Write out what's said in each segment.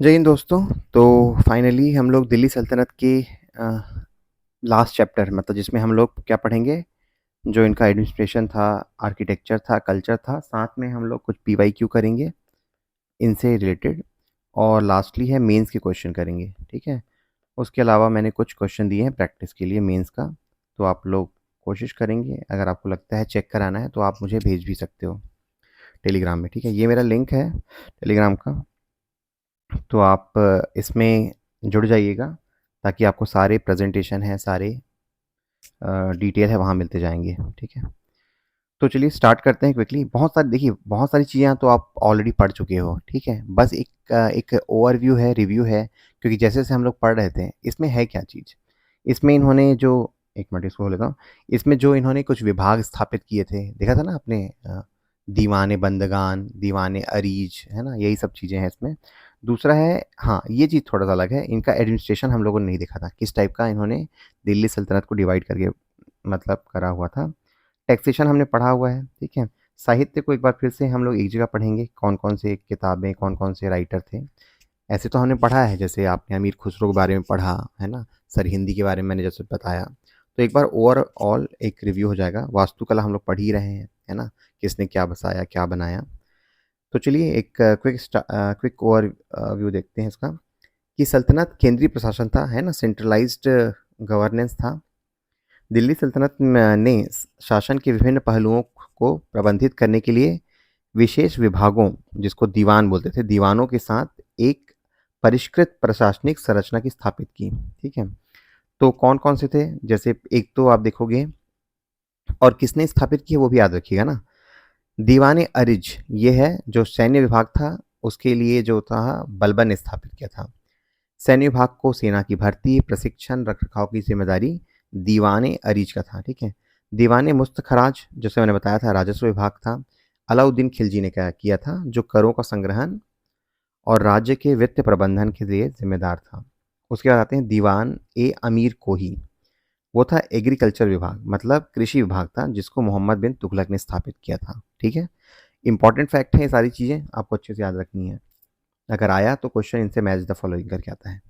जय हिंद दोस्तों। तो फाइनली हम लोग दिल्ली सल्तनत के लास्ट चैप्टर मतलब जिसमें हम लोग क्या पढ़ेंगे, जो इनका एडमिनिस्ट्रेशन था, आर्किटेक्चर था, कल्चर था, साथ में हम लोग कुछ पीवाईक्यू करेंगे इनसे रिलेटेड, और लास्टली है मेंस के क्वेश्चन करेंगे। ठीक है। उसके अलावा मैंने कुछ क्वेश्चन दिए हैं प्रैक्टिस के लिए मेंस का, तो आप लोग कोशिश करेंगे। अगर आपको लगता है चेक कराना है तो आप मुझे भेज भी सकते हो टेलीग्राम में। ठीक है, ये मेरा लिंक है टेलीग्राम का, तो आप इसमें जुड़ जाइएगा ताकि आपको सारे प्रेजेंटेशन है, सारे डिटेल है, वहाँ मिलते जाएंगे। ठीक है, तो चलिए स्टार्ट करते हैं क्विकली। बहुत सारी देखिए, बहुत सारी चीज़ें तो आप ऑलरेडी पढ़ चुके हो। ठीक है, बस एक ओवरव्यू है, रिव्यू है, क्योंकि जैसे जैसे हम लोग पढ़ रहे थे इसमें है क्या चीज़। इसमें इन्होंने जो, एक मिनट इसको लेता हूँ, इसमें जो इन्होंने कुछ विभाग स्थापित किए थे, देखा था ना आपने, दीवाने बंदगान, दीवाने अरीज, है ना, यही सब चीज़ें हैं इसमें। दूसरा है, हाँ ये चीज़ थोड़ा सा अलग है, इनका एडमिनिस्ट्रेशन हम लोगों ने नहीं देखा था, किस टाइप का इन्होंने दिल्ली सल्तनत को डिवाइड करके मतलब करा हुआ था। टैक्सेशन हमने पढ़ा हुआ है। ठीक है, साहित्य को एक बार फिर से हम लोग एक जगह पढ़ेंगे, कौन कौन से किताबें, कौन कौन से राइटर थे। ऐसे तो हमने पढ़ा है, जैसे आपने अमीर खुसरो के बारे में पढ़ा है ना, सर हिंदी के बारे में मैंने जैसे बताया। तो एक बार ओवरऑल एक रिव्यू हो जाएगा। वास्तुकला हम लोग पढ़ ही रहे हैं, है ना, किसने क्या बसाया क्या बनाया। तो चलिए एक क्विक ओवर व्यू देखते हैं इसका, कि सल्तनत केंद्रीय प्रशासन था, है ना, सेंट्रलाइज्ड गवर्नेंस था। दिल्ली सल्तनत ने शासन के विभिन्न पहलुओं को प्रबंधित करने के लिए विशेष विभागों, जिसको दीवान बोलते थे, दीवानों के साथ एक परिष्कृत प्रशासनिक संरचना की स्थापित की। ठीक है, तो कौन कौन से थे, जैसे एक तो आप देखोगे, और किसने स्थापित किया वो भी याद रखिएगा ना। दीवाने अरिज ये है जो सैन्य विभाग था, उसके लिए जो था बलबन ने स्थापित किया था। सैन्य विभाग को सेना की भर्ती, प्रशिक्षण, रखरखाव की जिम्मेदारी दीवाने अरीज का था। ठीक है, दीवाने मुस्तखराज, जैसे मैंने बताया था, राजस्व विभाग था, अलाउद्दीन खिलजी ने क्या किया था, जो करों का संग्रहण और राज्य के वित्त प्रबंधन के लिए जिम्मेदार था। उसके बाद आते हैं दीवान ए अमीर कोही, वो था एग्रीकल्चर विभाग, मतलब कृषि विभाग था, जिसको मोहम्मद बिन तुगलक ने स्थापित किया था। ठीक है, इंपॉर्टेंट फैक्ट है, ये सारी चीज़ें आपको अच्छे से याद रखनी है। अगर आया तो क्वेश्चन इनसे मैच द फॉलोइंग करके आता है।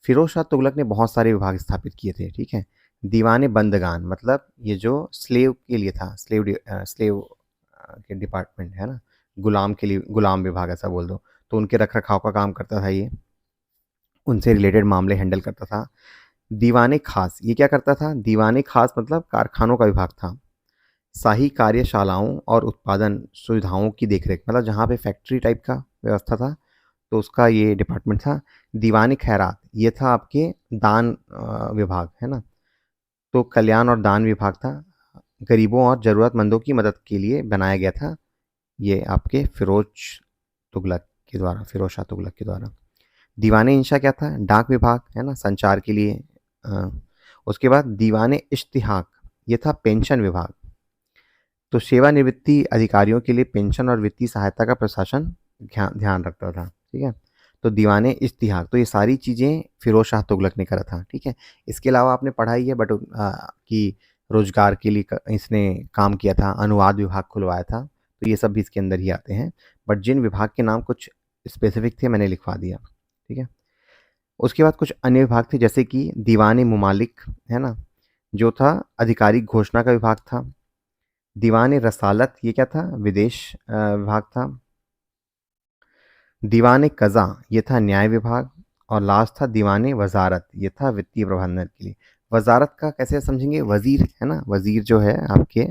फिरोज शाह तुगलक ने बहुत सारे विभाग स्थापित किए थे। ठीक है, दीवाने बंदगान मतलब ये जो स्लेव के लिए था, स्लेव के डिपार्टमेंट, है ना, गुलाम के लिए गुलाम विभाग ऐसा बोल दो, तो उनके रख रखाव का काम करता था ये, उनसे रिलेटेड मामले हैंडल करता था। दीवाने खास ये क्या करता था, दीवाने खास मतलब कारखानों का विभाग था, शाही कार्यशालाओं और उत्पादन सुविधाओं की देखरेख, मतलब जहाँ पे फैक्ट्री टाइप का व्यवस्था था तो उसका ये डिपार्टमेंट था। दीवान खैरात ये था आपके दान विभाग, है ना, तो कल्याण और दान विभाग था, गरीबों और ज़रूरतमंदों की मदद के लिए बनाया गया था, ये आपके तुगलक फिरोज शाह तुगलक के द्वारा। दीवाने इंशा क्या था, डाक विभाग, है ना, संचार के लिए। अ, उसके बाद दीवाने इश्तिहाक ये था पेंशन विभाग, तो सेवानिवृत्ति अधिकारियों के लिए पेंशन और वित्तीय सहायता का प्रशासन ध्यान ध्यान रखता था। ठीक है, तो दीवाने इश्तिहाक, तो ये सारी चीज़ें फिरोज शाह तुगलक ने करा था। ठीक है, इसके अलावा आपने पढ़ाई है बट कि रोजगार के लिए इसने काम किया था, अनुवाद विभाग खुलवाया था, तो ये सब भी इसके अंदर ही आते हैं। बट जिन विभाग के नाम कुछ स्पेसिफिक थे मैंने लिखवा दिया। ठीक है, उसके बाद कुछ अन्य विभाग थे, जैसे कि दीवान मुमालिक, है ना, जो था आधिकारिक घोषणा का विभाग था। दीवान रसालत ये क्या था, विदेश विभाग था। दीवान कज़ा ये था न्याय विभाग। और लास्ट था दीवान वजारत, ये था वित्तीय प्रबंधन के लिए। वजारत का कैसे समझेंगे, वजीर, है ना, वजीर जो है आपके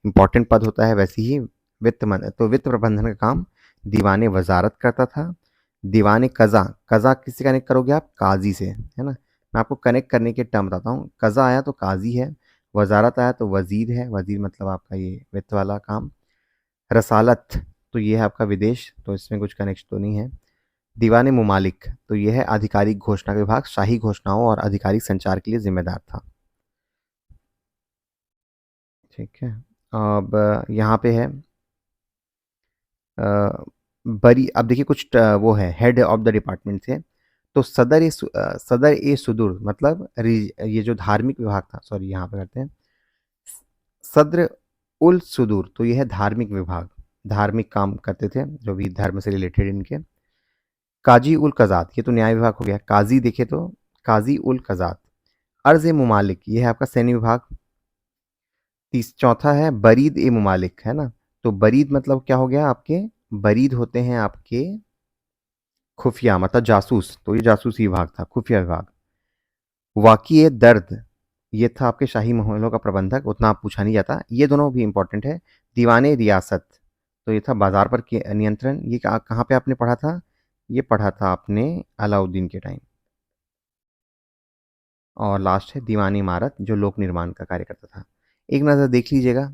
इम्पोर्टेंट पद होता है, वैसे ही तो वित्त प्रबंधन का काम दीवान वजारत करता था। दीवान कज़ा, कज़ा किससे कनेक्ट करोगे आप, काजी से, है ना। मैं आपको कनेक्ट करने के टर्म बताता हूँ, कज़ा आया तो काजी है, वजारत आया तो वजीर है, वजीर मतलब आपका ये वित्त वाला काम। रसालत तो ये है आपका विदेश, तो इसमें कुछ कनेक्शन तो नहीं है। दीवान मुमालिक तो ये है आधिकारिक घोषणा का विभाग, शाही घोषणाओं और आधिकारिक संचार के लिए जिम्मेदार था। ठीक है, अब यहाँ पे है बरी, अब देखिए कुछ वो है हेड ऑफ द डिपार्टमेंट थे। तो सदर ए सुदूर मतलब ये जो धार्मिक विभाग था, सॉरी यहाँ पे करते हैं, सद्र उल सुदूर, तो ये है धार्मिक विभाग, धार्मिक काम करते थे जो भी धर्म से रिलेटेड इनके। काजी उल कज़ात, ये तो न्याय विभाग हो गया। काजी देखे तो काजी उल कज़ात। अर्ज़ ए मुमालिक, ये है आपका सैन्य विभाग। चौथा है बरीद ए मुमालिक, है ना। तो बरीद मतलब क्या हो गया आपके, बरीद होते हैं आपके खुफिया, मतलब जासूस, तो ये जासूसी विभाग था, खुफिया विभाग। वाक़ई ए दर्द, ये था आपके शाही महलों का प्रबंधक, उतना आप पूछा नहीं जाता, ये दोनों भी इंपॉर्टेंट है। दीवाने रियासत, तो ये था बाजार पर नियंत्रण, ये कहाँ पे आपने पढ़ा था, ये पढ़ा था आपने अलाउद्दीन के टाइम। और लास्ट है दीवानी इमारत, जो लोक निर्माण का कार्य करता था। एक नज़र देख लीजिएगा,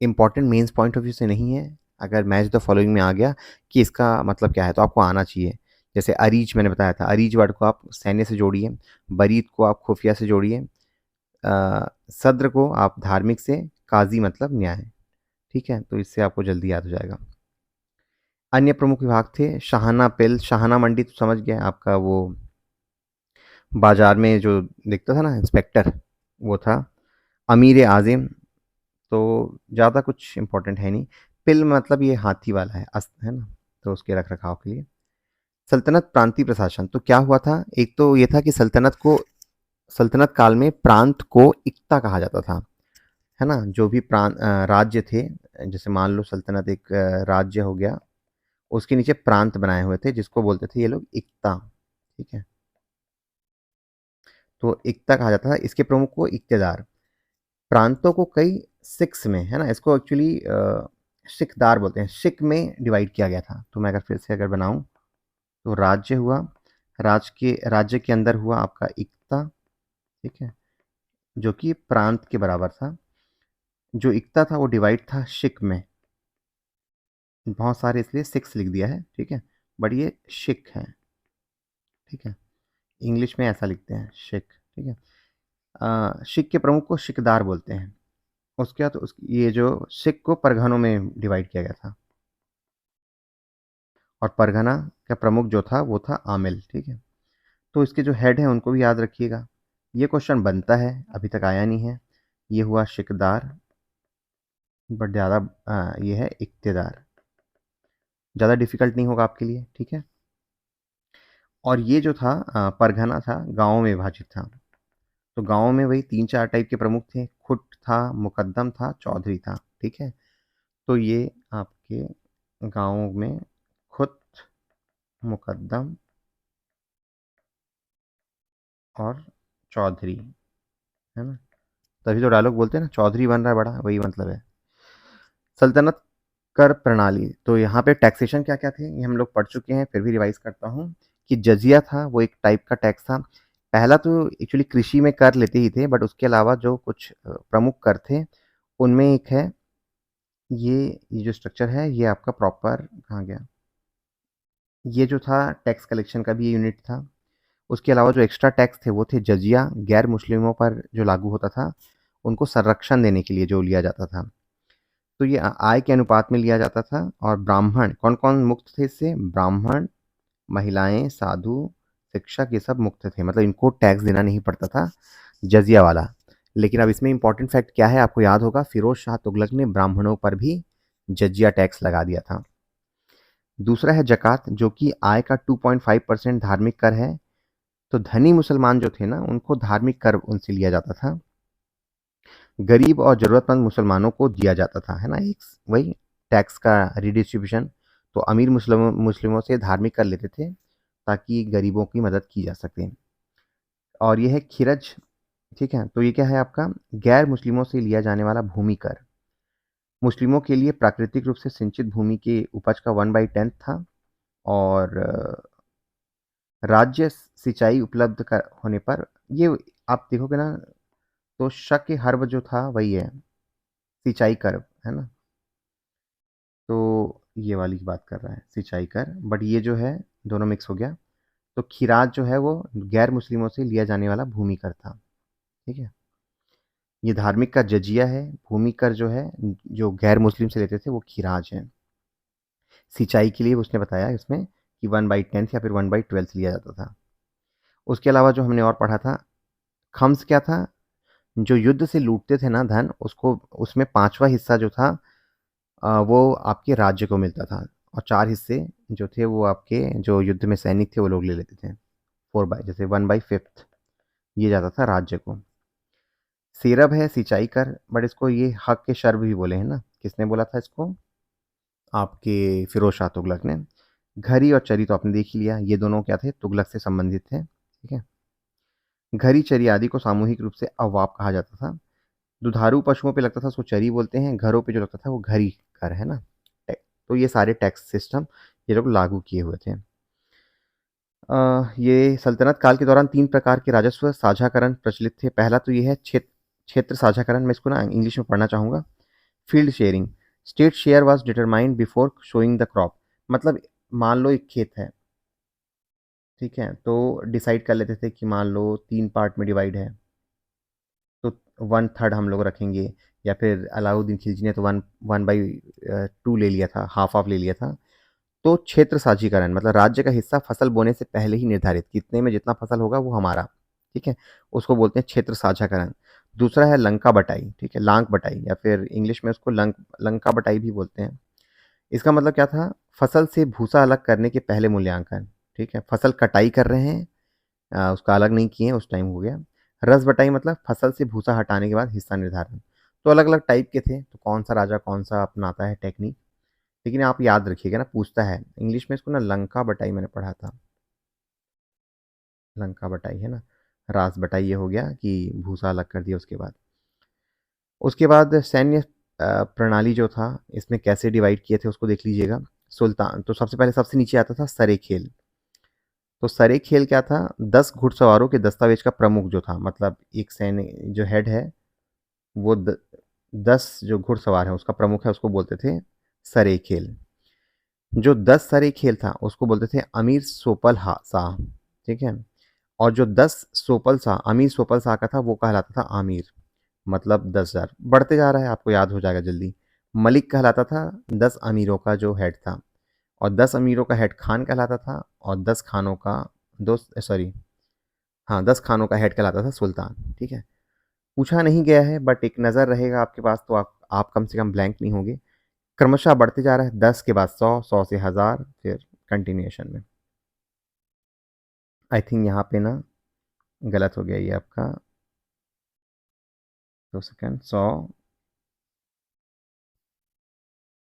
important mains point of view से नहीं है। अगर मैच द फॉलोइंग में आ गया कि इसका मतलब क्या है, तो आपको आना चाहिए। जैसे अरीज मैंने बताया था, अरीज वर्ड को आप सैन्य से जोड़िए, बरीद को आप खुफिया से जोड़िए, सद्र को आप धार्मिक से, काजी मतलब न्याय। ठीक है, तो इससे आपको जल्दी याद हो जाएगा। अन्य प्रमुख विभाग थे शाहाना पिल, शाहाना मंडी तो समझ गया आपका, वो बाजार में जो दिखता था ना इंस्पेक्टर, वो था। अमीर आजिम, तो ज़्यादा कुछ इम्पोर्टेंट है नहीं। पिल मतलब ये हाथी वाला है, है ना, तो उसके रख रखाव के लिए। सल्तनत प्रांतीय प्रशासन, तो क्या हुआ था, एक तो ये था कि सल्तनत काल में प्रांत को इक्ता कहा जाता था, है ना। जो भी राज्य थे, जैसे मान लो सल्तनत एक राज्य हो गया, उसके नीचे प्रांत बनाए हुए थे, जिसको बोलते थे ये लोग इक्ता। ठीक है, तो इक्ता कहा जाता था, इसके प्रमुख को इक्तेदार। प्रांतों को कई सिक्स में, है ना, इसको एक्चुअली सिकदार बोलते हैं, सिक में डिवाइड किया गया था। तो मैं अगर फिर से अगर बनाऊं, तो राज्य हुआ, राज्य के अंदर हुआ आपका इक्ता, ठीक है, जो कि प्रांत के बराबर था। जो इक्ता था वो डिवाइड था शिक में, बहुत सारे इसलिए सिक्स लिख दिया है, ठीक है, बट ये शिक है। ठीक है, इंग्लिश में ऐसा लिखते हैं शिक। ठीक है, शिक के प्रमुख को शिकदार बोलते हैं। उसके बाद ये जो शिक को परगनों में डिवाइड किया गया था, और परगना का प्रमुख जो था वो था आमिल। ठीक है, तो इसके जो हेड हैं उनको भी याद रखिएगा। ये क्वेश्चन बनता है, अभी तक आया नहीं है। ये हुआ शिकदार, बट ज़्यादा ये है इक्तेदार, ज़्यादा डिफिकल्ट नहीं होगा आपके लिए। ठीक है, और ये जो था परगना था, गाँव में विभाजित था। तो गाँव में वही 3-4 टाइप के प्रमुख थे, खुट था, मुकद्दम था, चौधरी था। ठीक है, तो ये आपके गाँव में खुट, मुकद्दम और चौधरी, है ना। तभी तो डायलॉग बोलते हैं ना, चौधरी बन रहा है बड़ा, वही मतलब है। सल्तनत कर प्रणाली, तो यहाँ पे टैक्सेशन क्या क्या थे ये हम लोग पढ़ चुके हैं, फिर भी रिवाइज करता हूँ। कि जजिया था, वो एक टाइप का टैक्स था। पहला तो एक्चुअली कृषि में कर लेते ही थे, बट उसके अलावा जो कुछ प्रमुख कर थे, उनमें एक है ये जो स्ट्रक्चर है, ये आपका प्रॉपर कहाँ गया, ये जो था टैक्स कलेक्शन का भी ये यूनिट था। उसके अलावा जो एक्स्ट्रा टैक्स थे वो थे जजिया, गैर मुस्लिमों पर जो लागू होता था, उनको संरक्षण देने के लिए जो लिया जाता था। तो ये आय के अनुपात में लिया जाता था। और ब्राह्मण, कौन कौन मुक्त थे इससे, ब्राह्मण, महिलाएं, साधु, शिक्षक, ये सब मुक्त थे, मतलब इनको टैक्स देना नहीं पड़ता था, जजिया वाला। लेकिन अब इसमें इंपॉर्टेंट फैक्ट क्या है, आपको याद होगा, फिरोज शाह तुगलक ने ब्राह्मणों पर भी जजिया टैक्स लगा दिया था। दूसरा है जक़ात, जो कि आय का 2.5% धार्मिक कर है। तो धनी मुसलमान जो थे ना, उनको धार्मिक कर उनसे लिया जाता था, गरीब और ज़रूरतमंद मुसलमानों को दिया जाता था, है ना, एक वही टैक्स का रिडिस्ट्रीब्यूशन। तो अमीर मुस्लिमों से धार्मिक कर लेते थे, ताकि गरीबों की मदद की जा सके। और ये है खिरज। ठीक है, तो ये क्या है आपका, गैर मुस्लिमों से लिया जाने वाला भूमि कर। मुस्लिमों के लिए प्राकृतिक रूप से सिंचित भूमि के उपज का 1/10 था। और राज्य सिंचाई उपलब्ध होने पर, ये आप देखोगे ना, तो शक हर्ब जो था वही है, सिंचाई कर, है ना। तो ये वाली की बात कर रहा है, सिंचाई कर, बट ये जो है दोनों मिक्स हो गया। तो खिराज जो है वो गैर मुस्लिमों से लिया जाने वाला भूमि कर था। ठीक है, ये धार्मिक का जजिया है, भूमि कर जो है, जो गैर मुस्लिम से लेते थे, वो खिराज है। सिंचाई के लिए उसने बताया इसमें कि 1/10 या फिर 1/12 लिया जाता था। उसके अलावा जो हमने और पढ़ा था, खम्स क्या था, जो युद्ध से लूटते थे ना धन, उसको, उसमें 5वां हिस्सा जो था वो आपके राज्य को मिलता था। और 4 हिस्से जो थे वो आपके जो युद्ध में सैनिक थे वो लोग ले लेते थे। 4 बाय जैसे 1/5 ये जाता था राज्य को। सेरब है सिंचाई कर, बट इसको ये हक के शर्ब भी बोले हैं ना। किसने बोला था इसको? आपके फिरोज शाह तुगलक ने। घरी और चरी तो आपने देख ही लिया, ये दोनों क्या थे? तुगलक से संबंधित थे। ठीक है। घरी चरी आदि को सामूहिक रूप से अवाप कहा जाता था। दुधारू पशुओं पे लगता था उसको चरी बोलते हैं, घरों पे जो लगता था वो घरी कर है ना। तो ये सारे टैक्स सिस्टम ये लोग लागू किए हुए थे। ये सल्तनत काल के दौरान 3 प्रकार के राजस्व साझाकरण प्रचलित थे। पहला तो ये है क्षेत्र साझाकरण, मैं इसको ना इंग्लिश में पढ़ना चाहूँगा। Field sharing, state share was determined before showing the crop. मतलब मान लो एक खेत है, ठीक है? तो डिसाइड कर लेते थे कि मान लो 3 पार्ट में डिवाइड है, तो 1/3 हम लोग रखेंगे, या फिर अलाउद्दीन खिलजी ने तो 1/2 ले लिया था, हाफ ऑफ ले लिया था। तो क्षेत्र साझीकरण मतलब राज्य का हिस्सा फसल बोने से पहले ही निर्धारित, कितने में जितना फसल होगा वो हमारा, ठीक है? उसको बोलते हैं क्षेत्र साझाकरण। दूसरा है लंका बटाई, ठीक है? लांक बटाई, या फिर इंग्लिश में उसको लंका बटाई भी बोलते हैं। इसका मतलब क्या था? फसल से भूसा अलग करने के पहले मूल्यांकन, ठीक है? फसल कटाई कर रहे हैं, उसका अलग नहीं किए, उस टाइम हो गया। रस बटाई मतलब फसल से भूसा हटाने के बाद हिस्सा निर्धारण। तो अलग अलग टाइप के थे, तो कौन सा राजा कौन सा अपनाता है टेक्निक। लेकिन आप याद रखिएगा ना, पूछता है इंग्लिश में इसको ना, लंका बटाई मैंने पढ़ा था। लंका बटाई है ना, रास बटाई ये हो गया कि भूसा अलग कर दिया उसके बाद। उसके बाद सैन्य प्रणाली जो था, इसमें कैसे डिवाइड किए थे उसको देख लीजिएगा। सुल्तान तो सबसे पहले सबसे नीचे आता था सरे खेल। तो सरे खेल क्या था? 10 घुड़सवारों के दस्तावेज का प्रमुख जो था, मतलब एक सैन्य जो हेड है वो 10 जो घुड़सवार है उसका प्रमुख है, उसको बोलते थे सरे खेल। जो 10 सरे खेल था उसको बोलते थे अमीर सोपल शाह, ठीक है? और जो 10 सोपल शाह, अमीर सोपल शाह का था, वो कहलाता था आमिर, मतलब 10,000। बढ़ते जा रहा है, आपको याद हो जाएगा जल्दी। मलिक कहलाता था 10 अमीरों का जो हेड था, और 10 अमीरों का हेड खान कहलाता था, और 10 खानों का दोस्त सॉरी हाँ 10 खानों का हेड कहलाता था सुल्तान। ठीक है। पूछा नहीं गया है, बट एक नज़र रहेगा आपके पास, तो आप कम से कम ब्लैंक नहीं होंगे। क्रमशः बढ़ते जा रहा है, 10 के बाद 100, 100 से 1000, फिर कंटिन्यूएशन में। आई थिंक यहाँ पे ना गलत हो गया ये आपका। 2 सेकेंड। 100,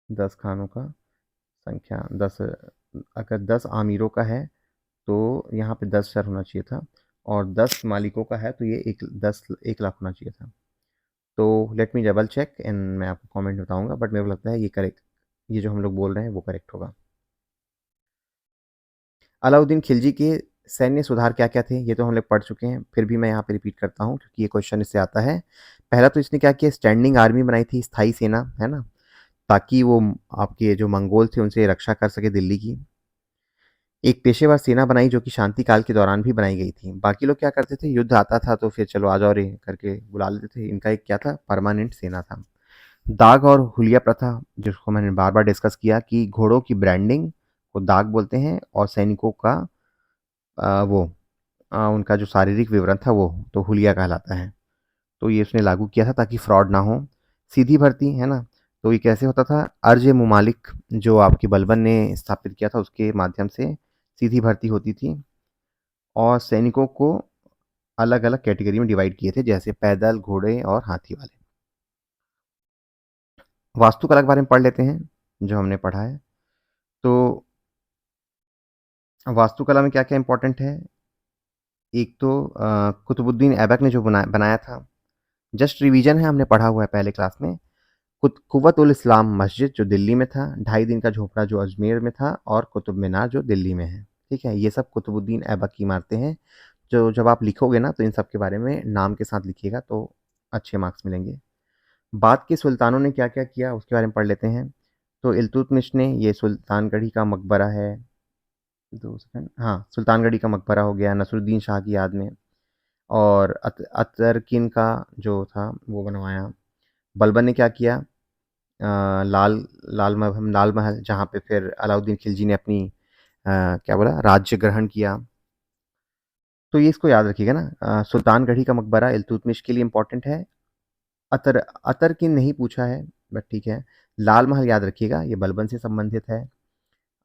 10 खानों का संख्या 10, अगर 10 आमिरों का है तो यहाँ पे 10 सर होना चाहिए था, और 10 मालिकों का है तो ये 1 लाख होना चाहिए था। तो let me double check and मैं आपको कमेंट बताऊंगा, बट मेरे को लगता है ये करेक्ट, ये जो हम लोग बोल रहे हैं वो करेक्ट होगा। अलाउद्दीन खिलजी के सैन्य सुधार क्या क्या थे ये तो हम लोग पढ़ चुके हैं, फिर भी मैं यहाँ पे रिपीट करता हूँ क्योंकि ये क्वेश्चन इससे आता है। पहला तो इसने क्या किया, स्टैंडिंग आर्मी बनाई थी, स्थायी सेना है ना, ताकि वो आपके जो मंगोल थे उनसे रक्षा कर सके दिल्ली की। एक पेशेवर सेना बनाई जो कि शांति काल के दौरान भी बनाई गई थी। बाकी लोग क्या करते थे, युद्ध आता था तो फिर चलो आ जाओ रे करके बुला लेते थे, इनका एक क्या था, परमानेंट सेना था। दाग और हुलिया प्रथा, जिसको मैंने बार बार डिस्कस किया कि घोड़ों की ब्रांडिंग को दाग बोलते हैं, और सैनिकों का वो उनका जो शारीरिक विवरण था वो तो हुलिया कहलाता है। तो ये उसने लागू किया था ताकि फ्रॉड ना हो। सीधी भर्ती है ना, तो ये कैसे होता था, अर्ज मुमालिक जो आपके बलबन ने स्थापित किया था उसके माध्यम से सीधी भर्ती होती थी। और सैनिकों को अलग अलग कैटेगरी में डिवाइड किए थे, जैसे पैदल, घोड़े और हाथी वाले। वास्तुकला के बारे में पढ़ लेते हैं जो हमने पढ़ा है। तो वास्तुकला में क्या क्या इंपॉर्टेंट है, एक तो कुतुबुद्दीन ऐबक ने जो बनाया था, जस्ट रिवीजन है, हमने पढ़ा हुआ है पहले क्लास में। कुव्वत उल इस्लाम मस्जिद जो दिल्ली में था, 2.5 दिन का झोपड़ा जो अजमेर में था, और कुतुब मीनार जो दिल्ली में है। ठीक है, ये सब कुतुबुद्दीन ऐबक की इमारतें हैं, जो जब आप लिखोगे ना तो इन सब के बारे में नाम के साथ लिखिएगा तो अच्छे मार्क्स मिलेंगे। बाद के सुल्तानों ने क्या क्या किया उसके बारे में पढ़ लेते हैं। तो इल्तुतमिश ने, ये सुल्तानगढ़ी का मकबरा है, 2 सेकंड, हाँ सुल्तानगढ़ी का मकबरा हो गया नसरुद्दीन शाह की याद में। और अतरकिन का जो था वो बनवाया। बलबन ने क्या किया, लाल लाल महल जहाँ पे फिर अलाउद्दीन खिलजी ने अपनी क्या बोला, राज्य ग्रहण किया। तो ये इसको याद रखिएगा ना, सुल्तानगढ़ी का मकबरा इल्तुतमिश के लिए इम्पोर्टेंट है। अतर की नहीं पूछा है, बट ठीक है। लाल महल याद रखिएगा, ये बलबन से संबंधित है।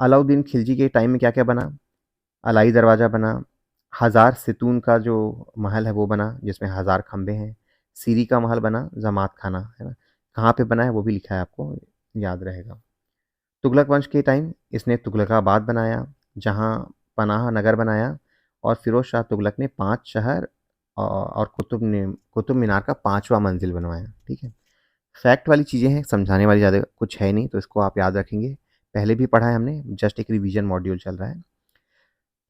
अलाउद्दीन खिलजी के टाइम में क्या-क्या बना? अलाई दरवाज़ा बना, हज़ार सितून का जो महल है वो बना, जिसमें हज़ार खंभे हैं। सीरी का महल बना, जमात खाना, है ना? कहाँ पे बना है वो भी लिखा है, आपको याद रहेगा। तुगलक वंश के टाइम इसने तुगलकाबाद बनाया, जहाँ पनाह नगर बनाया, और फिरोज़ शाह तुगलक ने 5 शहर और कुतुब मीनार का 5वां मंजिल बनवाया, ठीक है? फैक्ट वाली चीज़ें हैं, समझाने वाली ज़्यादा कुछ है नहीं, तो इसको आप याद रखेंगे। पहले भी पढ़ा है हमने, जस्ट एक रिवीजन मॉड्यूल चल रहा है।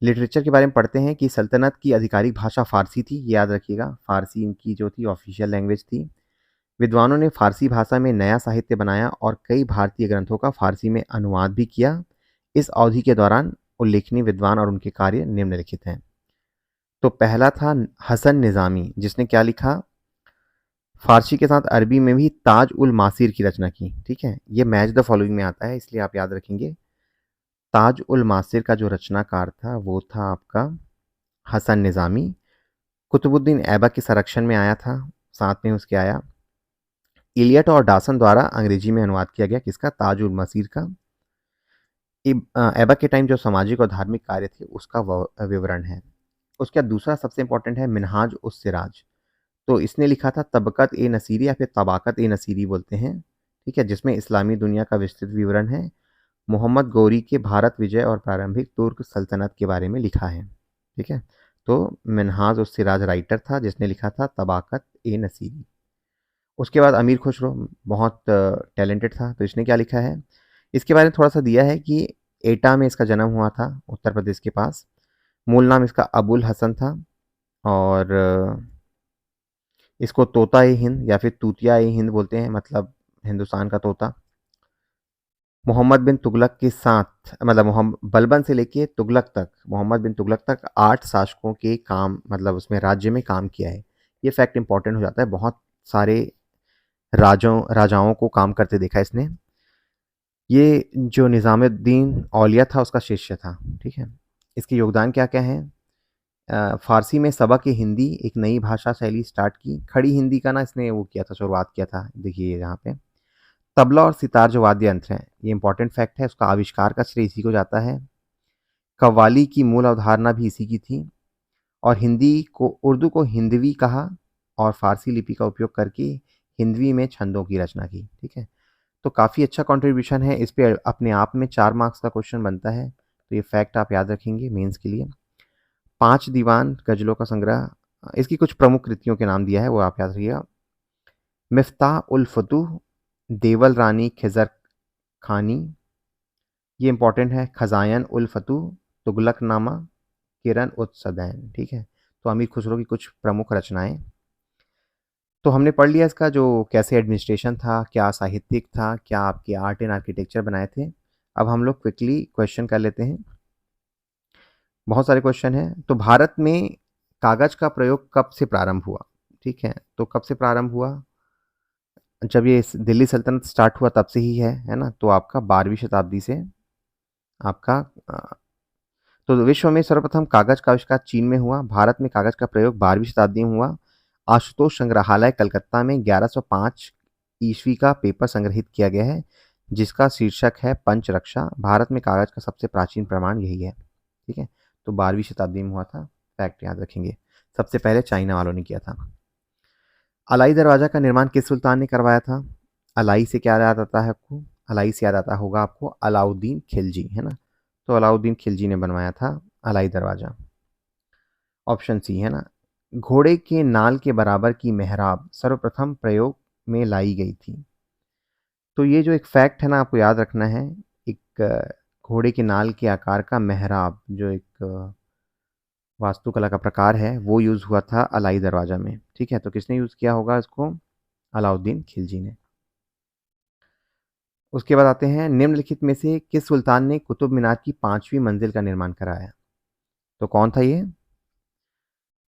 लिटरेचर के बारे में पढ़ते हैं कि सल्तनत की आधिकारिक भाषा फ़ारसी थी, ये याद रखिएगा। फ़ारसी इनकी जो थी ऑफ़िशियल लैंग्वेज थी। विद्वानों ने फ़ारसी भाषा में नया साहित्य बनाया और कई भारतीय ग्रंथों का फ़ारसी में अनुवाद भी किया। इस अवधि के दौरान उल्लेखनीय विद्वान और उनके कार्य निम्नलिखित हैं। तो पहला था हसन निज़ामी, जिसने क्या लिखा? फ़ारसी के साथ अरबी में भी ताज उल मासीर की रचना की, ठीक है? ये मैच द फॉलोइंग में आता है, इसलिए आप याद रखेंगे। ताज उल मासीर का जो रचनाकार था, वो था आपका हसन निज़ामी। कुतुबुद्दीन ऐबक के संरक्षण में आया था, साथ में उसके आया। इलियट और डॉसन द्वारा अंग्रेजी में अनुवाद किया गया, किसका? ताज उल मसीर का। ऐबक के टाइम जो सामाजिक और धार्मिक कार्य थे, उसका विवरण है। उसका दूसरा सबसे इंपॉर्टेंट है मिनहाज उस सिराज। तो इसने लिखा था तबक़त ए नसीरी, या फिर तबाक़त ए नसीरी बोलते हैं, ठीक है? जिसमें इस्लामी दुनिया का विस्तृत विवरण है। मोहम्मद गौरी के भारत विजय और प्रारंभिक तुर्क सल्तनत के बारे में लिखा है, ठीक है? तो मिन्हाज उस सिराज राइटर था, जिसने लिखा था तबाक़त ए नसीरी। उसके बाद अमीर खुसरो बहुत टैलेंटेड था, तो इसने क्या लिखा है? इसके बारे में थोड़ा-सा दिया है कि एटा में इसका जन्म हुआ था, उत्तर प्रदेश के पास। मूल नाम इसका अबुल हसन था, और इसको तोता-ए-हिंद या फिर तूतिया-ए-हिंद बोलते हैं, मतलब हिंदुस्तान का तोता। मोहम्मद बिन तुगलक के साथ, मतलब बलबन से लेके तुगलक तक, मोहम्मद बिन तुगलक तक 8 शासकों के काम, मतलब उसमें राज्य में काम किया है। ये फैक्ट इंपॉर्टेंट हो जाता है, बहुत सारे राजाओं को काम करते देखा इसने। ये जो निज़ामुद्दीन औलिया था, उसका शिष्य था, ठीक है? इसके योगदान क्या-क्या हैं? फ़ारसी में सबक ए हिंदी, एक नई भाषा शैली स्टार्ट की। खड़ी हिंदी का ना इसने वो किया था, शुरुआत किया था, देखिए यहाँ पे। तबला और सितार जो वाद्य यंत्र हैं, ये इंपॉर्टेंट फैक्ट है, उसका आविष्कार का श्रेय इसी को जाता है। कव्वाली की मूल अवधारणा भी इसी की थी, और उर्दू को हिंदवी कहा, और फ़ारसी लिपि का उपयोग करके हिंदवी में छंदों की रचना की, ठीक है? तो काफ़ी अच्छा कंट्रीब्यूशन है, इस पे अपने आप में 4 मार्क्स का क्वेश्चन बनता है, तो ये फैक्ट आप याद रखेंगे मेंस के लिए। 5 दीवान गज़लों का संग्रह, इसकी कुछ प्रमुख कृतियों के नाम दिया है, वो आप याद रखिएगा। मिफ्ताह उल फुतूह, देवल रानी खिज़र खानी, ये इंपॉर्टेंट है। खज़ायन उल फतूह, तुगलकनामा, किरण उत सदैन, ठीक है? तो अमीर खुसरो की कुछ प्रमुख रचनाएँ। तो हमने पढ़ लिया इसका जो कैसे एडमिनिस्ट्रेशन था, क्या साहित्यिक था, क्या आपके आर्ट एंड आर्किटेक्चर बनाए थे। अब हम लोग क्विकली क्वेश्चन कर लेते हैं। बहुत सारे क्वेश्चन हैं। तो भारत में कागज़ का प्रयोग कब से प्रारंभ हुआ? ठीक है? तो कब से प्रारंभ हुआ? जब ये दिल्ली सल्तनत स्टार्ट हुआ तब से ही है ना? तो आपका 12वीं शताब्दी से आपका तो विश्व में सर्वप्रथम कागज़ का आविष्कार चीन में हुआ। भारत में कागज़ का प्रयोग 12वीं शताब्दी में हुआ। आशुतोष संग्रहालय कलकत्ता में 1105 ईस्वी का पेपर संग्रहित किया गया है, जिसका शीर्षक है पंचरक्षा। भारत में कागज़ का सबसे प्राचीन प्रमाण यही है, ठीक है? तो 12वीं शताब्दी में हुआ था, फैक्ट याद रखेंगे। सबसे पहले चाइना वालों ने किया था। अलाई दरवाज़ा का निर्माण किस सुल्तान ने करवाया था? अलाई से क्या याद आता है आपको? अलाई से याद आता होगा आपको अलाउद्दीन खिलजी, है ना? तो अलाउद्दीन खिलजी ने बनवाया था अलाई दरवाज़ा। ऑप्शन सी, है ना? घोड़े के नाल के बराबर की मेहराब सर्वप्रथम प्रयोग में लाई गई थी। तो ये जो एक फैक्ट है ना, आपको याद रखना है। एक घोड़े के नाल के आकार का मेहराब, जो एक वास्तुकला का प्रकार है, वो यूज़ हुआ था अलाई दरवाज़ा में, ठीक है? तो किसने यूज़ किया होगा इसको? अलाउद्दीन खिलजी ने। उसके बाद आते हैं, निम्नलिखित में से किस सुल्तान ने कुतुब मीनार की 5वीं मंजिल का निर्माण कराया? तो कौन था ये?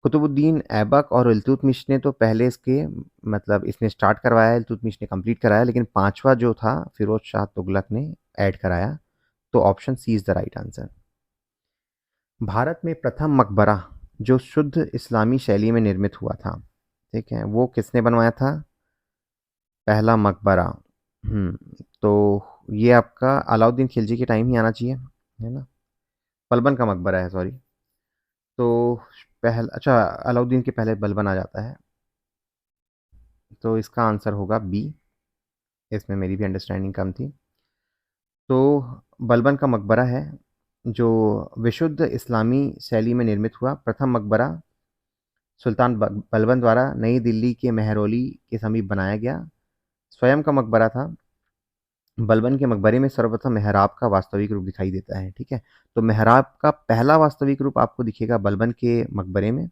कुतुबुद्दीन ऐबक और इल्तुतमिश ने तो पहले इसके, मतलब इसने स्टार्ट करवाया, इल्तुतमिश ने कंप्लीट कराया, लेकिन 5वां जो था फिरोज शाह तुगलक ने ऐड कराया। तो option C is the right answer. Bharat में प्रथम मकबरा जो शुद्ध इस्लामी शैली में निर्मित हुआ था, ठीक है, वो किसने बनवाया था? पहला मकबरा। तो ये आपका अलाउद्दीन खिलजी के टाइम ही आना चाहिए, है ना? बलबन का मकबरा है, सॉरी। तो अच्छा, अलाउद्दीन के पहले बलबन आ जाता है, तो इसका आंसर होगा बी। इसमें मेरी भी अंडरस्टैंडिंग कम थी। तो बलबन का मकबरा है जो विशुद्ध इस्लामी शैली में निर्मित हुआ। प्रथम मकबरा सुल्तान बलबन द्वारा नई दिल्ली के मेहरौली के समीप बनाया गया। स्वयं का मकबरा था। बलबन के मकबरे में सर्वप्रथम मेहराब का वास्तविक रूप दिखाई देता है, ठीक है? तो मेहराब का पहला वास्तविक रूप आपको दिखेगा बलबन के मकबरे में।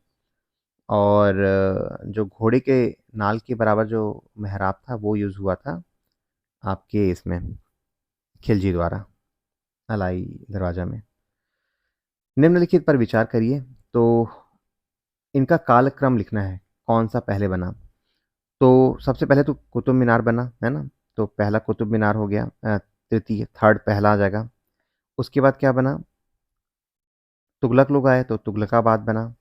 और जो घोड़े के नाल के बराबर जो मेहराब था वो यूज़ हुआ था आपके इसमें खिलजी द्वारा अलाई दरवाजा में। निम्नलिखित पर विचार करिए। तो इनका कालक्रम लिखना है, कौन सा पहले बना। तो सबसे पहले तो कुतुब मीनार बना, है ना? तो पहला कुतुब मीनार हो गया, तृतीय थर्ड पहला आ जाएगा। उसके बाद क्या बना? तुगलक लोग आए तो तुगलकाबाद बना।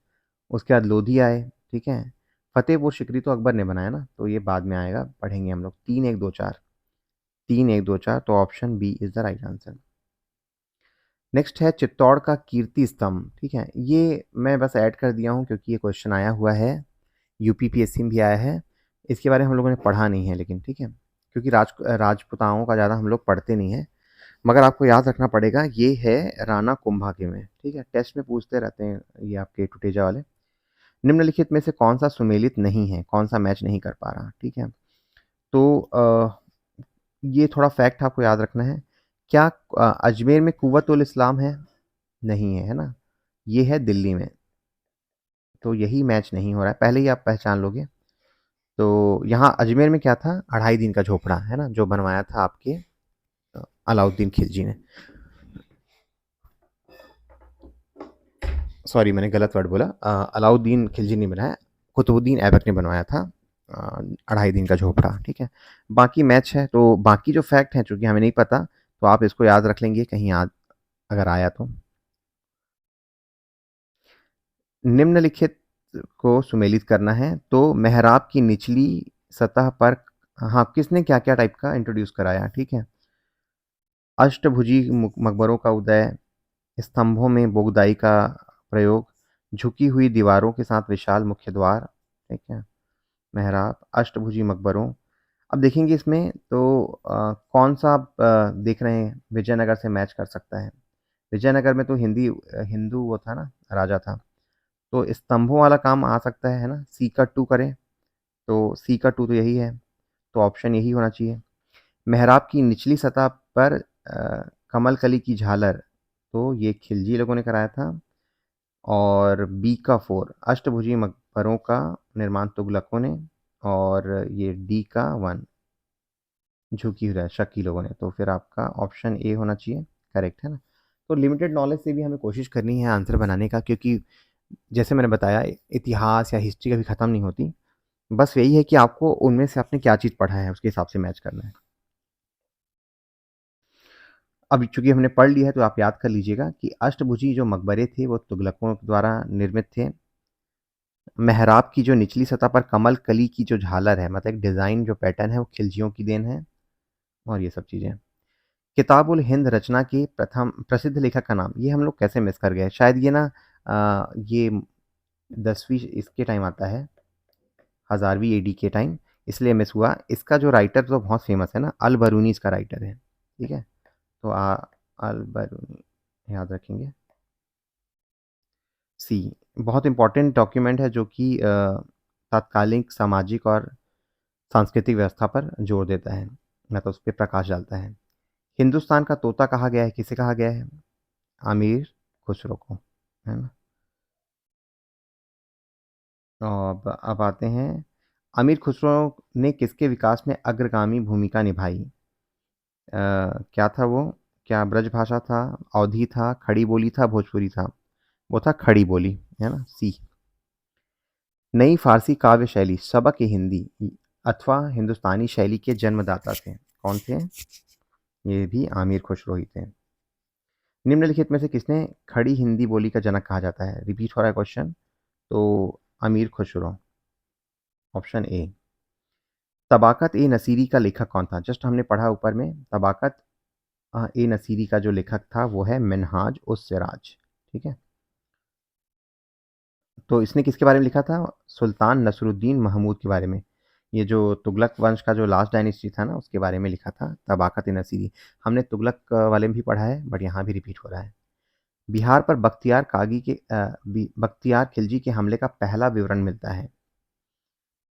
उसके बाद लोधी आए, ठीक है? फतेहपुर सिकरी तो अकबर ने बनाया ना, तो ये बाद में आएगा, पढ़ेंगे हम लोग। 3-1-2-4, 3-1-2-4, तो option B is the right answer. Next है चित्तौड़ का कीर्ति स्तंभ, ठीक है? ये मैं बस ऐड कर दिया हूँ क्योंकि ये क्वेश्चन आया हुआ है, यूपीपीएससी में भी आया है। इसके बारे में हम लोगों ने पढ़ा नहीं है लेकिन, ठीक है? क्योंकि राजपुताओं का ज़्यादा हम लोग पढ़ते नहीं हैं। मगर आपको याद रखना पड़ेगा, ये है राणा कुंभा में, ठीक है? टेस्ट में पूछते रहते हैं ये आपके टुटेजा वाले। निम्नलिखित में से कौन सा सुमेलित नहीं है, कौन सा मैच नहीं कर पा रहा, ठीक है? तो ये थोड़ा फैक्ट आपको याद रखना है। क्या अजमेर में कुव्वत उल इस्लाम है? नहीं है, है ना? ये है दिल्ली में। तो यही मैच नहीं हो रहा है, पहले ही आप पहचान लोगे। तो यहाँ अजमेर में क्या था? 2.5 दिन का झोपड़ा, है ना? जो बनवाया था आपके अलाउद्दीन खिलजी ने। सॉरी, मैंने गलत वर्ड बोला। अलाउद्दीन खिलजी ने बनाया, कुतुबुद्दीन ऐबक ने बनवाया था 2.5 दिन का झोपड़ा, ठीक है? बाकी मैच है, तो बाकी जो फैक्ट हैं चूंकि हमें नहीं पता, तो आप इसको याद रख लेंगे कहीं याद अगर आया तो। निम्नलिखित को सुमेलित करना है। तो मेहराब की निचली सतह पर, हाँ, किसने क्या क्या टाइप का इंट्रोड्यूस कराया, ठीक है? अष्टभुजी मकबरों का उदय, स्तंभों में बोगदाई का प्रयोग, झुकी हुई दीवारों के साथ विशाल मुख्य द्वार, ठीक है? मेहराब, अष्टभुजी मकबरों। अब देखेंगे इसमें तो कौन सा आप देख रहे हैं विजयनगर से मैच कर सकता है। विजयनगर में तो हिंदू वो था ना, राजा था। तो स्तंभों वाला काम आ सकता है ना? सी का 2 करें, तो सी का 2 तो यही है, तो ऑप्शन यही होना चाहिए। मेहराब की निचली सतह पर कमल कली की झालर, तो ये खिलजी लोगों ने कराया था। और बी का 4 अष्टभुजी मकबरों का निर्माण तुगलकों ने। और ये डी का 1 झुकी हुई है शक्की लोगों ने। तो फिर आपका ऑप्शन ए होना चाहिए, करेक्ट, है ना? तो लिमिटेड नॉलेज से भी हमें कोशिश करनी है आंसर बनाने का, क्योंकि जैसे मैंने बताया, इतिहास या हिस्ट्री कभी ख़त्म नहीं होती। बस यही है कि आपको उनमें से आपने क्या चीज़ पढ़ा है उसके हिसाब से मैच करना है। अब चूंकि हमने पढ़ लिया है तो आप याद कर लीजिएगा कि अष्टभुजी जो मकबरे थे वो तुगलकों द्वारा निर्मित थे। मेहराब की जो निचली सतह पर कमल कली की जो झालर है, मतलब एक डिज़ाइन जो पैटर्न है, वो खिलजियों की देन है। और ये सब चीज़ें। किताबुल हिंद रचना के प्रथम प्रसिद्ध लेखक का नाम, ये हम लोग कैसे मिस कर गए शायद। ये ना ये 10वीं इसके टाइम आता है, 1000वीं एडी के टाइम, इसलिए मिस हुआ। इसका जो राइटर तो बहुत फेमस है ना, अल बरूनी इसका राइटर है, ठीक है? तो अल बरूनी याद रखेंगे। सी बहुत इंपॉर्टेंट डॉक्यूमेंट है जो कि तात्कालिक सामाजिक और सांस्कृतिक व्यवस्था पर जोर देता है, मतलब उस पर प्रकाश डालता है। हिंदुस्तान का तोता कहा गया है, किसे कहा गया है? आमिर खुसरो को, है ना? अब आते हैं, अमीर खुसरो ने किसके विकास में अग्रगामी भूमिका निभाई? क्या था वो? क्या ब्रजभाषा था, अवधी था, खड़ी बोली था, भोजपुरी था? वो था खड़ी बोली, है ना? सी। नई फारसी काव्य शैली सबक हिंदी अथवा हिंदुस्तानी शैली के जन्मदाता थे, कौन थे? ये भी आमिर खुसरो ही थे। निम्नलिखित में से किसने खड़ी हिंदी बोली का जनक कहा जाता है? रिपीट हो रहा है क्वेश्चन। तो अमीर खुसरो, ऑप्शन ए। तबाकत ए नसीरी का लेखक कौन था? जस्ट हमने पढ़ा ऊपर में, तबाकत ए नसीरी का जो लेखक था वो है मिन्हाज उस सिराज। ठीक है, तो इसने किसके बारे में लिखा था? सुल्तान नसरुद्दीन महमूद के बारे में। ये जो तुगलक वंश का जो लास्ट डायनेस्टी था ना, उसके बारे में लिखा था तबाकत ए नसीरी। हमने तुगलक वाले में भी पढ़ा है, बट यहाँ भी रिपीट हो रहा है। बिहार पर बख्तियार खिलजी के हमले का पहला विवरण मिलता है,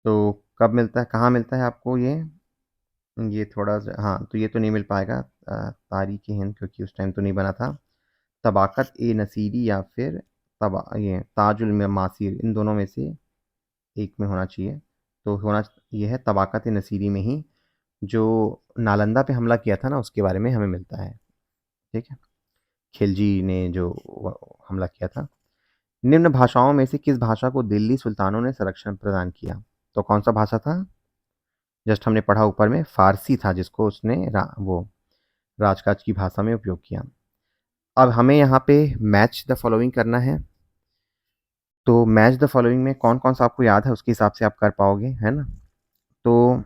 तो कब मिलता है, कहाँ मिलता है आपको ये थोड़ा सा, हाँ, तो ये तो नहीं मिल पाएगा तारीख हिंद, क्योंकि उस टाइम तो नहीं बना था। तबाकत ए नसीरी या फिर ये ताजुल मासीर, इन दोनों में से एक में होना चाहिए। तो होना ये है तबाकत ए नसीरी में ही, जो नालंदा पे हमला किया था ना, उसके बारे में हमें मिलता है। ठीक है, खिलजी ने जो हमला किया था। निम्न भाषाओं में से किस भाषा को दिल्ली सुल्तानों ने संरक्षण प्रदान किया? तो कौन सा भाषा था? जस्ट हमने पढ़ा ऊपर में, फारसी था जिसको उसने वो राजकाज की भाषा में उपयोग किया। अब हमें यहाँ पे मैच द फॉलोइंग करना है, तो मैच द फॉलोइंग में कौन कौन सा आपको याद है उसके हिसाब से आप कर पाओगे, है ना? तो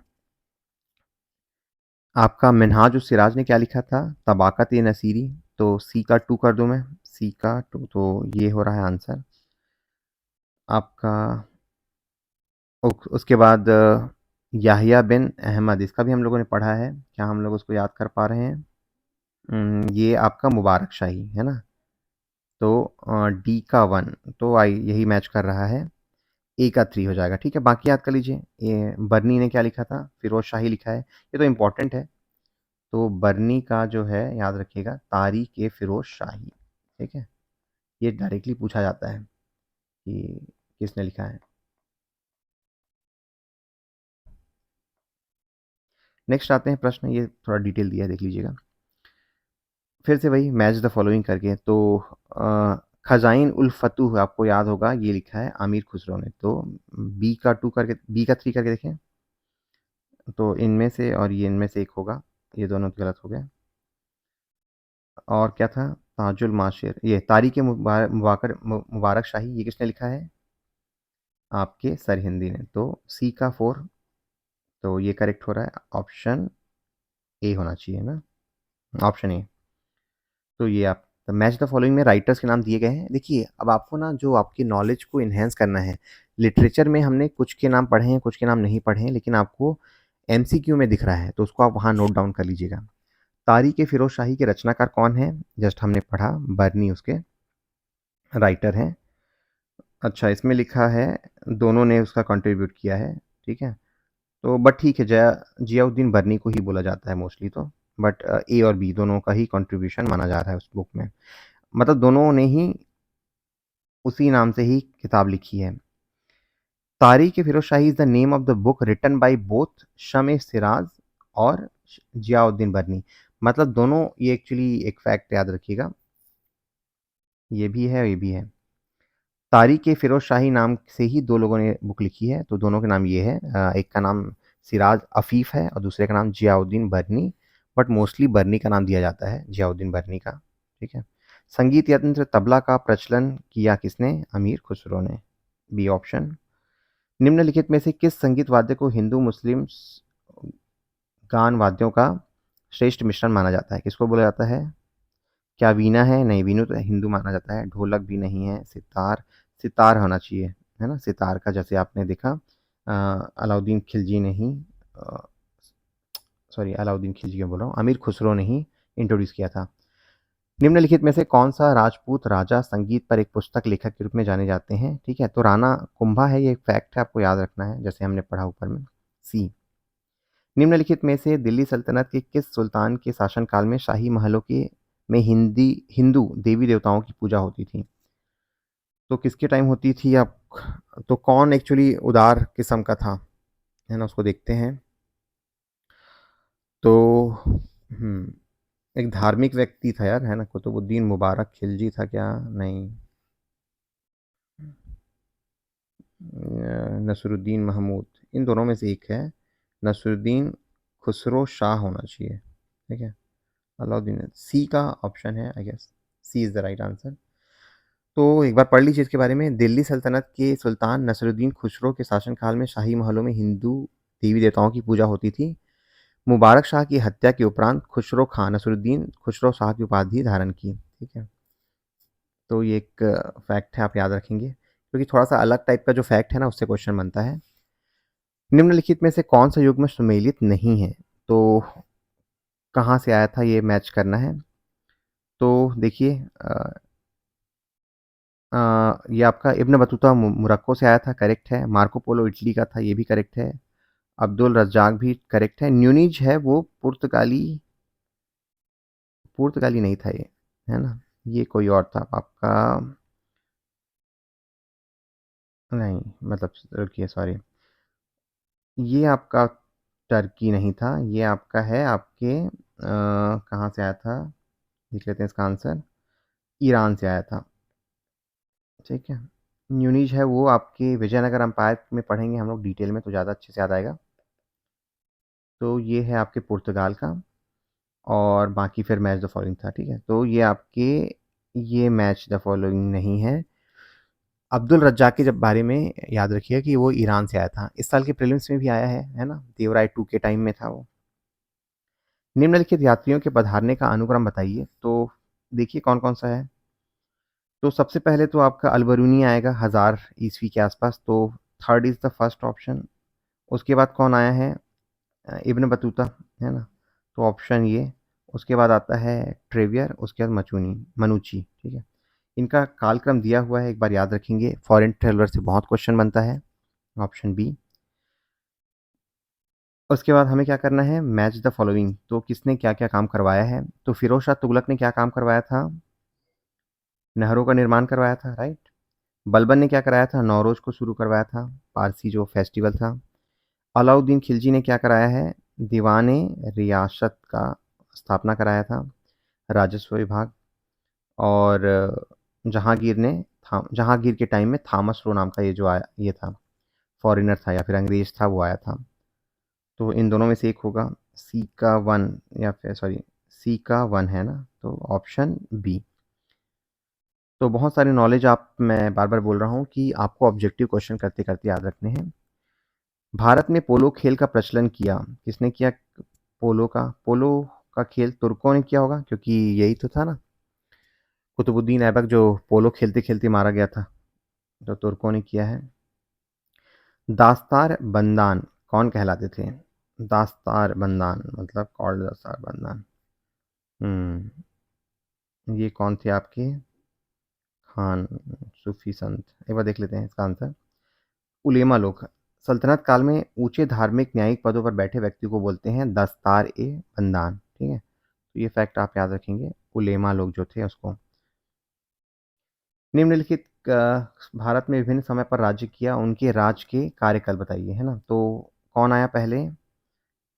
आपका मिन्हाज उस सिराज ने क्या लिखा था? तबाकत ए नसीरी, तो सी का 2 कर दूं मैं, सी का 2, तो ये हो रहा है आंसर आपका। उसके बाद याहिया बिन अहमद, इसका भी हम लोगों ने पढ़ा है, क्या हम लोग उसको याद कर पा रहे हैं? ये आपका मुबारक शाही है ना, तो डी का 1, तो आई यही मैच कर रहा है। ए का 3 हो जाएगा। ठीक है, बाकी याद कर लीजिए। ये बर्नी ने क्या लिखा था? फिरोज शाही लिखा है, ये तो इम्पोर्टेंट है। तो बर्नी का जो है याद रखिएगा, तारीख ए फिरोज शाही। ठीक है, ये डायरेक्टली पूछा जाता है कि किसने लिखा है। नेक्स्ट आते हैं प्रश्न, ये थोड़ा डिटेल दिया है, देख लीजिएगा। फिर से वही मैच द फॉलोइंग करके, तो खजाइन उल फतूह आपको याद होगा, ये लिखा है आमिर खुसरो ने। तो बी का 2 करके, बी का 3 करके देखें, तो इनमें से और ये इनमें से एक होगा, ये दोनों गलत हो गए। और क्या था? ताजुल माशिर, ये तारीख मुबारक शाही, ये किसने लिखा है? आपके सरहिंदी ने। तो सी का 4, तो ये करेक्ट हो रहा है, ऑप्शन ए होना चाहिए ना, ऑप्शन ए। तो ये आप मैच द फॉलोइंग में राइटर्स के नाम दिए गए हैं। देखिए, अब आपको ना जो आपकी नॉलेज को इन्हेंस करना है, लिटरेचर में हमने कुछ के नाम पढ़े हैं, कुछ के नाम नहीं पढ़े हैं, लेकिन आपको एमसीक्यू में दिख रहा है, तो उसको आप वहाँ नोट डाउन कर लीजिएगा। तारीख ए फिरोज शाही के रचनाकार कौन है? जस्ट हमने पढ़ा, बर्नी उसके राइटर हैं। अच्छा, इसमें लिखा है दोनों ने उसका कंट्रीब्यूट किया है। ठीक है, तो बट ठीक है, जियाउद्दीन बर्नी को ही बोला जाता है मोस्टली, तो बट ए और बी दोनों का ही कंट्रीब्यूशन माना जा रहा है उस बुक में, मतलब दोनों ने ही उसी नाम से ही किताब लिखी है। Tarikh Firoz Shahi is the name of the book written by both Shams Siraj और जियाउद्दीन बर्नी, मतलब दोनों, ये एक्चुअली एक फैक्ट याद रखिएगा, ये भी है ये भी है। तारीख फिरोज शाही नाम से ही दो लोगों ने बुक लिखी है, तो दोनों के नाम ये है, एक का नाम सिराज अफीफ है और दूसरे का नाम जियाउद्दीन बर्नी, बट मोस्टली बर्नी का नाम दिया जाता है, जियाउद्दीन बर्नी का। ठीक है, संगीत यंत्र तबला का प्रचलन किया किसने? अमीर खुसरो ने, बी ऑप्शन। निम्नलिखित में से किस संगीत वाद्य को हिंदू मुस्लिम गान वाद्यों का श्रेष्ठ मिश्रण माना जाता है? किसको बोला जाता है? क्या वीणा है? नहीं, वीणु तो हिंदू माना जाता है। ढोलक भी नहीं है। सितार, सितार होना चाहिए, है ना, सितार का जैसे आपने देखा अलाउद्दीन खिलजी ने ही, सॉरी अलाउद्दीन खिलजी क्यों बोल रहा हूँ, अमीर खुसरो ने ही इंट्रोड्यूस किया था। निम्नलिखित में से कौन सा राजपूत राजा संगीत पर एक पुस्तक लेखक के रूप में जाने जाते हैं? ठीक है, तो राणा कुंभा है, ये एक फैक्ट है, आपको याद रखना है, जैसे हमने पढ़ा ऊपर में। सी। निम्नलिखित में से दिल्ली सल्तनत के किस सुल्तान के शासनकाल में शाही महलों के में हिंदू देवी देवताओं की पूजा होती थी? तो किसके टाइम होती थी आप, तो कौन एक्चुअली उदार किस्म का था, है ना, उसको देखते हैं। तो एक धार्मिक व्यक्ति था यार, है ना, कुतुबुद्दीन मुबारक खिलजी था क्या? नहीं, नसरुद्दीन महमूद, इन दोनों में से एक है। नसरुद्दीन खुसरो शाह होना चाहिए। ठीक है, अलाउद्दीन, सी का ऑप्शन है, I guess C is the right answer. तो एक बार पढ़ लीजिए इसके बारे में। दिल्ली सल्तनत के सुल्तान नसरुद्दीन खुसरो के शासनकाल में शाही महलों में हिंदू देवी देवताओं की पूजा होती थी। मुबारक शाह की हत्या के उपरांत खुसरो खां नसरुद्दीन खुसरो शाह की उपाधि धारण की। ठीक है, तो ये एक फैक्ट है, आप याद रखेंगे, क्योंकि थोड़ा सा अलग टाइप का जो फैक्ट है ना, उससे क्वेश्चन बनता है। निम्नलिखित में से कौन सा युग्म सुमेलित नहीं है? तो कहाँ से आया था, ये मैच करना है। तो देखिए, ये आपका इब्न बतूता मोरक्को से आया था, करेक्ट है। मार्को पोलो इटली का था, ये भी करेक्ट है। अब्दुल रज्जाक भी करेक्ट है। न्यूनिज है वो पुर्तगाली, पुर्तगाली नहीं था ये, है ना, ये कोई और था आपका। नहीं, मतलब रुकिए, सॉरी, ये आपका टर्की नहीं था, ये आपका है आपके कहाँ से आया था, देख लेते हैं इसका आंसर। ईरान से आया था। ठीक है, न्यूनीज है वो आपके विजयनगर अंपायर में पढ़ेंगे हम लोग डिटेल में, तो ज़्यादा अच्छे से याद आएगा। तो ये है आपके पुर्तगाल का, और बाकी फिर मैच द फॉलोइंग था। ठीक है, तो ये आपके, ये मैच द फॉलोइंग नहीं है। अब्दुल रज्जाक के जब बारे में याद रखिए कि वो ईरान से आया था, इस साल के प्रीलिम्स में भी आया है ना, देवराय 2 के टाइम में था वो। निम्नलिखित यात्रियों के पधारने का अनुक्रम बताइए। तो देखिए कौन कौन सा है। तो सबसे पहले तो आपका अलबरूनी आएगा 1000 ईस्वी के आसपास, तो third is the first option. उसके बाद कौन आया है? इब्न बतूता, है ना, तो ऑप्शन ये। उसके बाद आता है ट्रेवियर, उसके बाद मनुची। ठीक है, इनका कालक्रम दिया हुआ है, एक बार याद रखेंगे, फॉरेन ट्रेवलर से बहुत क्वेश्चन बनता है। Option B. उसके बाद हमें क्या करना है, मैच द फॉलोइंग। तो किसने क्या क्या काम करवाया है? तो फिरोज शाह तुगलक ने क्या काम करवाया था? नहरों का निर्माण करवाया था, राइट। बलबन ने क्या कराया था? नौरोज को शुरू करवाया था, पारसी जो फेस्टिवल था। अलाउद्दीन खिलजी ने क्या कराया है? दीवाने रियासत का स्थापना कराया था, राजस्व विभाग। और जहांगीर ने जहांगीर के टाइम में थॉमस रो नाम का ये जो आया, ये था, फॉरेनर था या फिर अंग्रेज था, वो आया था। तो इन दोनों में से एक होगा, सी का वन, या फिर सॉरी, सी का वन है ना, तो ऑप्शन बी। तो बहुत सारी नॉलेज आप, मैं बार बार बोल रहा हूँ कि आपको ऑब्जेक्टिव क्वेश्चन करते करते याद रखने हैं। भारत में पोलो खेल का प्रचलन किया, किसने किया? पोलो का खेल तुर्कों ने किया होगा, क्योंकि यही तो था ना, कुतुबुद्दीन ऐबक जो पोलो खेलते खेलते मारा गया था, तो तुर्कों ने किया है। दास्तार बंदान कौन कहलाते थे? दास्तार बंदान मतलब कॉल्ड दास्तार बंदान, ये कौन थे आपके? खान, सूफी संत। एक बार देख लेते हैं इसका आंसर। उलेमा लोग, सल्तनत काल में ऊंचे धार्मिक न्यायिक पदों पर बैठे व्यक्ति को बोलते हैं दस्तार ए बंदान। ठीक है, तो ये फैक्ट आप याद रखेंगे, उलेमा लोग जो थे उसको। निम्नलिखित भारत में विभिन्न समय पर राज्य किया, उनके राज के कार्यकाल बताइए, है ना। तो कौन आया पहले?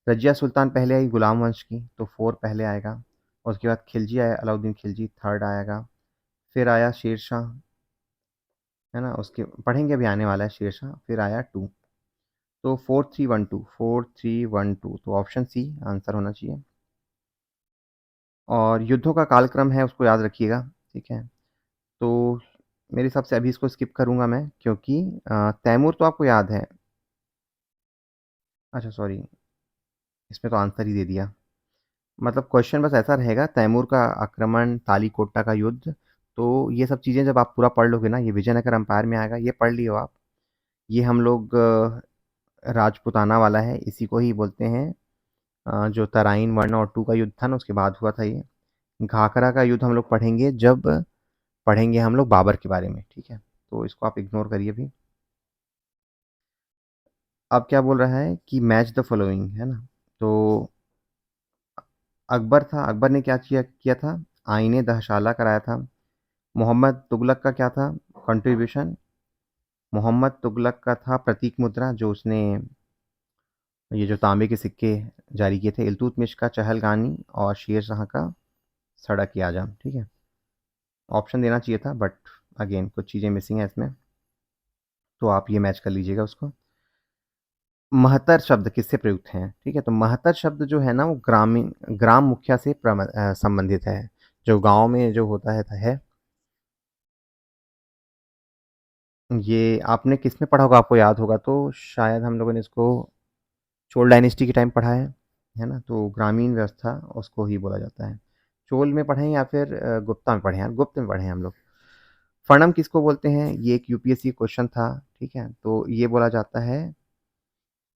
रजिया सुल्तान पहले आई, गुलाम वंश की, तो 4 पहले आएगा। उसके बाद खिलजी आया, अलाउद्दीन खिलजी थर्ड आएगा। फिर आया शेर शाह, है ना, उसके पढ़ेंगे, अभी आने वाला है शेर शाह। फिर आया 2, तो 4312, 4312, तो ऑप्शन सी आंसर होना चाहिए। और युद्धों का कालक्रम है, उसको याद रखिएगा। ठीक है, तो मेरे हिसाब से अभी इसको स्किप करूंगा मैं, क्योंकि तैमूर तो आपको याद है। अच्छा सॉरी, इसमें तो आंसर ही दे दिया। मतलब क्वेश्चन बस ऐसा रहेगा, तैमूर का आक्रमण, तालीकोटा का युद्ध, तो ये सब चीज़ें जब आप पूरा पढ़ लोगे ना, ये विजयनगर अंपायर में आएगा, ये पढ़ लियो आप। ये हम लोग राजपुताना वाला है, इसी को ही बोलते हैं। जो तराइन 1 और 2 का युद्ध था ना, उसके बाद हुआ था ये। घाघरा का युद्ध हम लोग पढ़ेंगे जब पढ़ेंगे हम लोग बाबर के बारे में। ठीक है, तो इसको आप इग्नोर करिए अभी। अब क्या बोल रहा है कि मैच द फॉलोइंग, है ना। तो अकबर था, अकबर ने क्या किया था? आईने दहशाला कराया था। मोहम्मद तुगलक का क्या था कंट्रीब्यूशन? मोहम्मद तुगलक का था प्रतीक मुद्रा, जो उसने ये जो तांबे के सिक्के जारी किए थे। इल्तुतमिश का चहलगानी, और शेर शाह का सड़क ए आजम। ठीक है, ऑप्शन देना चाहिए था, बट अगेन कुछ चीज़ें मिसिंग है इसमें, तो आप ये मैच कर लीजिएगा उसको। महतर शब्द किससे प्रयुक्त हैं? ठीक है, तो महतर शब्द जो है ना, वो ग्रामीण ग्राम मुखिया से संबंधित है, जो गांव में जो होता है। ये आपने किस में पढ़ा होगा, आपको याद होगा तो शायद हम लोगों ने इसको चोल डायनेस्टी के टाइम पढ़ा है ना? तो ग्रामीण व्यवस्था उसको ही बोला जाता है। चोल में पढ़े या फिर गुप्ता में पढ़े हैं? गुप्त में पढ़े हैं हम लोग। फणम किसको बोलते हैं? ये एक यूपीएससी क्वेश्चन था, ठीक है? तो ये बोला जाता है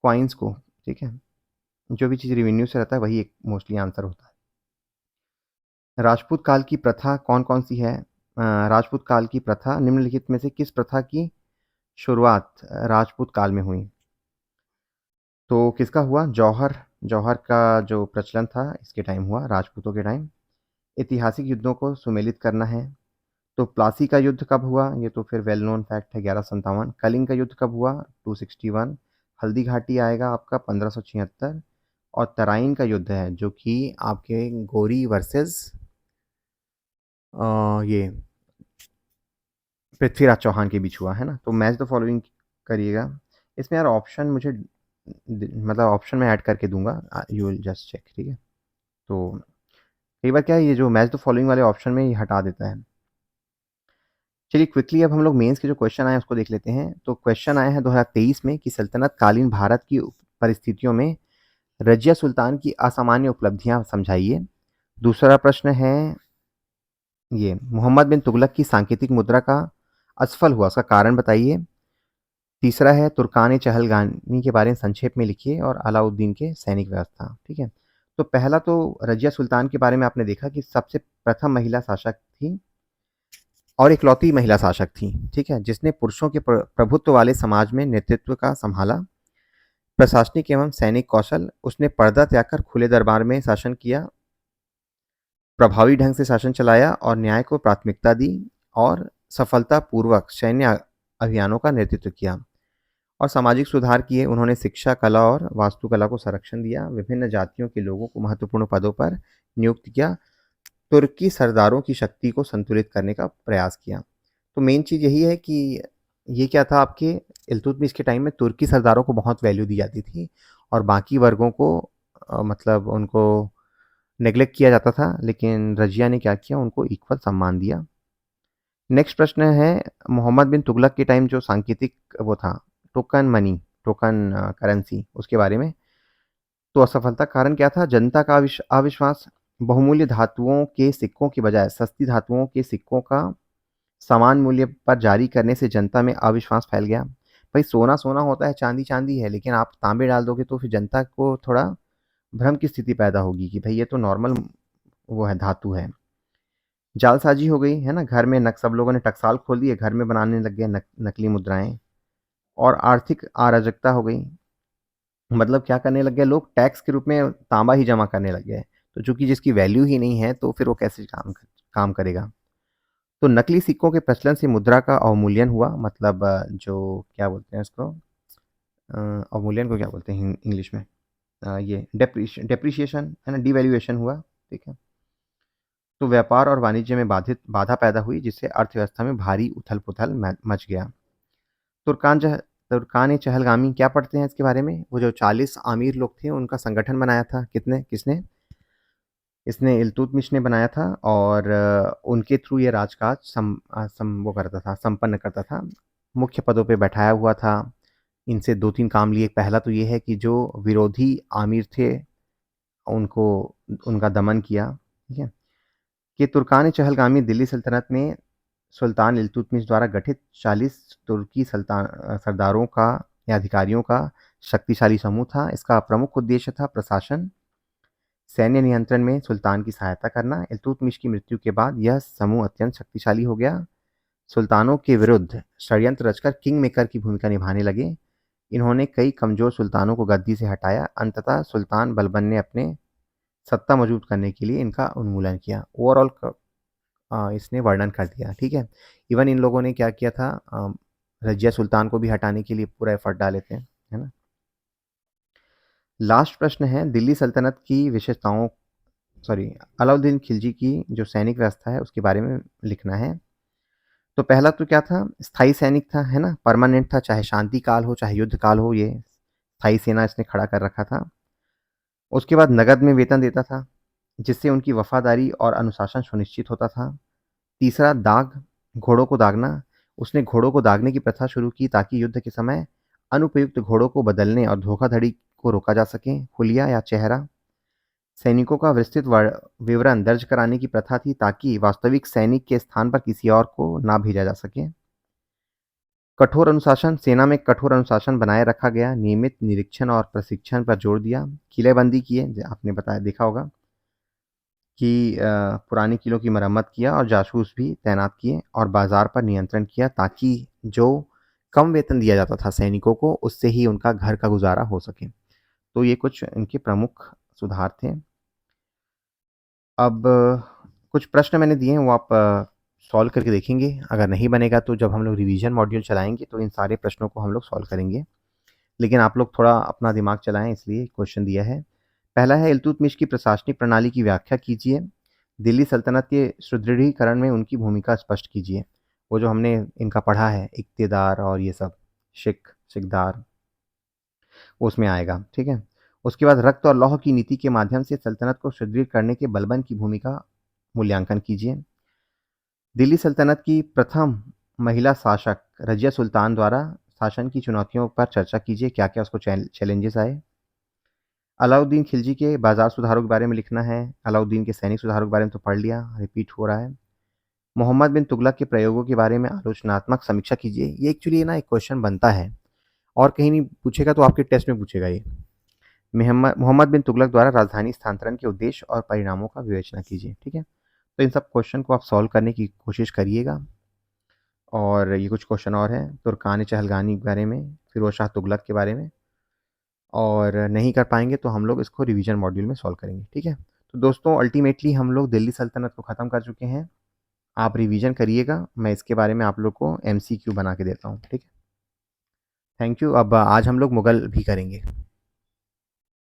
कॉइन्स को, ठीक है? जो भी चीज़ रेवेन्यू से रहता है वही एक मोस्टली आंसर होता है। राजपूत काल की प्रथा कौन-कौन सी है? राजपूत काल की प्रथा निम्नलिखित में से किस प्रथा की शुरुआत राजपूत काल में हुई? तो किसका हुआ? जौहर, जौहर का जो प्रचलन था इसके टाइम हुआ, राजपूतों के टाइम। ऐतिहासिक युद्धों को सुमेलित करना है, तो प्लासी का युद्ध कब हुआ? ये तो फिर वेल नोन फैक्ट है, 1157। कलिंग का युद्ध कब हुआ? 261। हल्दी घाटी आएगा आपका 1576। और तराइन का युद्ध है जो कि आपके गोरी वर्सेस ये पृथ्वीराज चौहान के बीच हुआ है ना? तो मैच द फॉलोइंग करिएगा। इसमें यार ऑप्शन मुझे मतलब ऑप्शन में ऐड करके दूंगा, यू विल जस्ट चेक, ठीक है? तो कई बार क्या है, ये जो मैच द फॉलोइंग वाले ऑप्शन में ये हटा देता है। चलिए क्विकली अब हम लोग मेंस के जो क्वेश्चन आए उसको देख लेते हैं। तो क्वेश्चन आए हैं 2023 में कि सल्तनत कालीन भारत की परिस्थितियों में रजिया सुल्तान की असामान्य उपलब्धियां समझाइए। दूसरा प्रश्न है ये मोहम्मद बिन तुगलक की सांकेतिक मुद्रा का असफल हुआ, उसका कारण बताइए। तीसरा है तुर्कान चहलगानी के बारे में संक्षेप में लिखिए और अलाउद्दीन के सैनिक व्यवस्था, ठीक है? तो पहला तो रजिया सुल्तान के बारे में आपने देखा कि सबसे प्रथम महिला शासक थी और इकलौती महिला शासक थी, ठीक है? जिसने पुरुषों के प्रभुत्व वाले समाज में नेतृत्व का संभाला। प्रशासनिक एवं सैनिक कौशल, उसने पर्दा त्याग कर खुले दरबार में शासन किया, प्रभावी ढंग से शासन चलाया और न्याय को प्राथमिकता दी और सफलतापूर्वक सैन्य अभियानों का नेतृत्व किया और सामाजिक सुधार किए। उन्होंने शिक्षा, कला और वास्तुकला को संरक्षण दिया, विभिन्न जातियों के लोगों को महत्वपूर्ण पदों पर नियुक्त किया, तुर्की सरदारों की शक्ति को संतुलित करने का प्रयास किया। तो मेन चीज़ यही है कि ये क्या था आपके इल्तुतमिश के टाइम में तुर्की सरदारों को बहुत वैल्यू दी जाती थी और बाकी वर्गों को मतलब उनको नेग्लेक्ट किया जाता था, लेकिन रजिया ने क्या किया, उनको इक्वल सम्मान दिया। नेक्स्ट प्रश्न है मोहम्मद बिन तुगलक के टाइम जो सांकेतिक वो था टोकन मनी, टोकन करेंसी, उसके बारे में। तो असफलता कारण क्या था? जनता का अविश्वास, बहुमूल्य धातुओं के सिक्कों के बजाय सस्ती धातुओं के सिक्कों का समान मूल्य पर जारी करने से जनता में अविश्वास फैल गया। भाई सोना सोना होता है, चांदी चांदी है, लेकिन आप तांबे डाल दोगे तो फिर जनता को थोड़ा भ्रम की स्थिति पैदा होगी कि भाई ये तो नॉर्मल वो है, धातु है। जालसाजी हो गई है ना, घर में सब लोगों ने टकसाल खोल दिए, घर में बनाने लग गए नकली मुद्राएं। और आर्थिक अराजकता हो गई, मतलब क्या करने लग गए लोग, टैक्स के रूप में तांबा ही जमा करने लग गए। तो चूंकि जिसकी वैल्यू ही नहीं है तो फिर वो कैसे काम करेगा। तो नकली सिक्कों के प्रचलन से मुद्रा का अवमूल्यन हुआ, मतलब जो क्या बोलते हैं इसको, अवमूल्यन को क्या बोलते हैं इंग्लिश में, ये डेप्रिशिएशन है ना, डिवैल्यूएशन हुआ, ठीक है? तो व्यापार और वाणिज्य में बाधा पैदा हुई, जिससे अर्थव्यवस्था में भारी उथल पुथल मच गया। तुर्कान चहलगामी क्या पढ़ते हैं इसके बारे में? वो जो 40 आमिर लोग थे उनका संगठन बनाया था, किसने? इसने इल्तुतमिश ने बनाया था और उनके थ्रू ये राजकाज वो करता था, संपन्न करता था। मुख्य पदों पे बैठाया हुआ था। इनसे 2-3 काम लिए। पहला तो ये है कि जो विरोधी आमिर थे उनको उनका दमन किया, ठीक है? कि तुर्कान चहलगामी दिल्ली सल्तनत में सुल्तान इल्तुतमिश द्वारा गठित 40 तुर्की सरदारों का या अधिकारियों का शक्तिशाली समूह था। इसका प्रमुख उद्देश्य था प्रशासन, सैन्य नियंत्रण में सुल्तान की सहायता करना। इल्तुतमिश की मृत्यु के बाद यह समूह अत्यंत शक्तिशाली हो गया। सुल्तानों के विरुद्ध षड्यंत्र रचकर किंग मेकर की भूमिका निभाने लगे। इन्होंने कई कमजोर सुल्तानों को गद्दी से हटाया। अंततः सुल्तान बलबन ने अपने सत्ता मजबूत करने के लिए इनका उन्मूलन किया। ओवरऑल इसने वर्णन कर दिया, ठीक है? इवन इन लोगों ने क्या किया था, रजिया सुल्तान को भी हटाने के लिए पूरा एफर्ट डाले थे, है ना? लास्ट प्रश्न है दिल्ली सल्तनत की विशेषताओं, सॉरी, अलाउद्दीन खिलजी की जो सैनिक व्यवस्था है उसके बारे में लिखना है। तो पहला तो क्या था, स्थायी सैनिक था, है ना, परमानेंट था, चाहे शांति काल हो चाहे युद्ध काल हो, ये स्थायी सेना इसने खड़ा कर रखा था। उसके बाद नगद में वेतन देता था, जिससे उनकी वफादारी और अनुशासन सुनिश्चित होता था। तीसरा दाग, घोड़ों को दागना, उसने घोड़ों को दागने की प्रथा शुरू की ताकि युद्ध के समय अनुपयुक्त घोड़ों को बदलने और धोखाधड़ी को रोका जा सके। हुलिया या चेहरा, सैनिकों का विस्तृत विवरण दर्ज कराने की प्रथा थी ताकि वास्तविक सैनिक के स्थान पर किसी और को ना भेजा जा सके। कठोर अनुशासन, सेना में कठोर अनुशासन बनाए रखा गया, नियमित निरीक्षण और प्रशिक्षण पर जोर दिया। किलेबंदी किए, आपने बताया देखा होगा कि पुराने किलों की मरम्मत किया और जासूस भी तैनात किए और बाजार पर नियंत्रण किया ताकि जो कम वेतन दिया जाता था सैनिकों को, उससे ही उनका घर का गुजारा हो सके। तो ये कुछ इनके प्रमुख सुधार थे। अब कुछ प्रश्न मैंने दिए हैं, वो आप सॉल्व करके देखेंगे। अगर नहीं बनेगा तो जब हम लोग रिवीजन मॉड्यूल चलाएंगे तो इन सारे प्रश्नों को हम लोग सॉल्व करेंगे। लेकिन आप लोग थोड़ा अपना दिमाग चलाएं, इसलिए क्वेश्चन दिया है। पहला है, इल्तुतमिश की प्रशासनिक प्रणाली की व्याख्या कीजिए। दिल्ली सल्तनत के सुदृढ़ीकरण में उनकी भूमिका स्पष्ट कीजिए। वो जो हमने इनका पढ़ा है, इक्तेदार और ये सब, सिकदार, उसमें आएगा। ठीक है। उसके बाद रक्त और लौह की नीति के माध्यम से सल्तनत को सुदृढ़ करने के बलबन की भूमिका मूल्यांकन कीजिए। दिल्ली सल्तनत की प्रथम महिला शासक रजिया सुल्तान द्वारा शासन की चुनौतियों पर चर्चा कीजिए, क्या क्या उसको चैलेंजेस आए। अलाउद्दीन खिलजी के बाजार सुधारों के बारे में लिखना है। अलाउद्दीन के सैनिक सुधारों के बारे में तो पढ़ लिया, रिपीट हो रहा है। मोहम्मद बिन तुगलक के प्रयोगों के बारे में आलोचनात्मक समीक्षा कीजिए। ये एक्चुअली ना एक क्वेश्चन बनता है और कहीं नहीं पूछेगा तो आपके टेस्ट में पूछेगा ये। मोहम्मद बिन तुगलक द्वारा राजधानी स्थानांतरण के उद्देश्य और परिणामों का विवेचना कीजिए। ठीक है। तो इन सब क्वेश्चन को आप सॉल्व करने की कोशिश करिएगा। और ये कुछ क्वेश्चन और हैं, तुर्कान चहलगानी के बारे में, फिरोज शाह तुगलक के बारे में। और नहीं कर पाएंगे तो हम लोग इसको रिवीजन मॉड्यूल में सॉल्व करेंगे। ठीक है। तो दोस्तों, अल्टीमेटली हम लोग दिल्ली सल्तनत को ख़त्म कर चुके हैं। आप रिवीजन करिएगा, मैं इसके बारे में आप लोग को MCQ बना के देता हूँ। ठीक है। Thank you. अब आज हम लोग मुगल भी करेंगे।